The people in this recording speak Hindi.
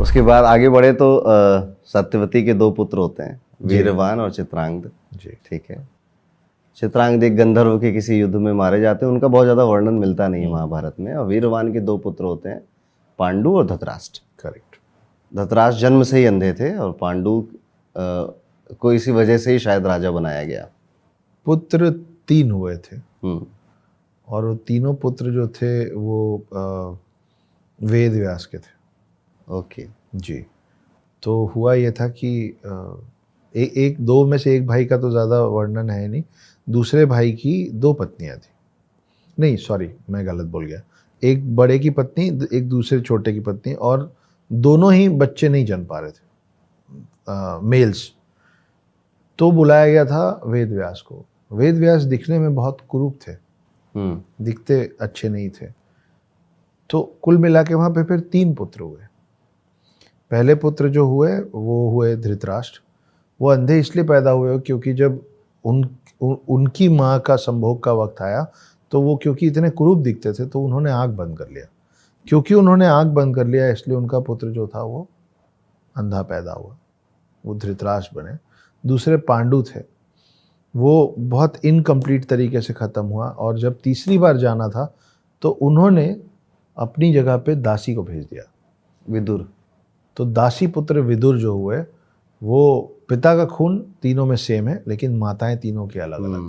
उसके बाद आगे बढ़े तो सत्यवती के दो पुत्र होते हैं, वीरवान और चित्रांगद। जी। ठीक है। चित्रांगद एक गंधर्व के किसी युद्ध में मारे जाते हैं, उनका बहुत ज़्यादा वर्णन मिलता नहीं है महाभारत में। और वीरवान के दो पुत्र होते हैं, पांडु और धृतराष्ट्र। करेक्ट। धृतराष्ट्र जन्म से ही अंधे थे और पांडु को इसी वजह से ही शायद राजा बनाया गया। पुत्र 3 हुए थे हम्म। और वो तीनों पुत्र जो थे वो वेद व्यास के थे। ओके। जी। तो हुआ ये था कि एक दो में से एक भाई का तो ज़्यादा वर्णन है नहीं, दूसरे भाई की 2 पत्नियां थी। नहीं सॉरी, मैं गलत बोल गया। एक बड़े की पत्नी, एक दूसरे छोटे की पत्नी, और दोनों ही बच्चे नहीं जन्म पा रहे थे, मेल्स। तो बुलाया गया था वेद व्यास को। वेद व्यास दिखने में बहुत कुरूप थे, दिखते अच्छे नहीं थे। तो कुल मिला के वहाँ पे फिर 3 पुत्र हुए। पहले पुत्र जो हुए वो हुए धृतराष्ट्र। वो अंधे इसलिए पैदा हुए क्योंकि जब उनकी माँ का संभोग का वक्त आया तो वो क्योंकि इतने कुरूप दिखते थे तो उन्होंने आँख बंद कर लिया। क्योंकि उन्होंने आँख बंद कर लिया इसलिए उनका पुत्र जो था वो अंधा पैदा हुआ, वो धृतराष्ट्र बने। दूसरे पांडु थे, वो बहुत इनकम्प्लीट तरीके से ख़त्म हुआ। और जब तीसरी बार जाना था तो उन्होंने अपनी जगह पे दासी को भेज दिया, विदुर। तो दासी पुत्र विदुर जो हुए, वो पिता का खून तीनों में सेम है लेकिन माताएं तीनों की अलग अलग।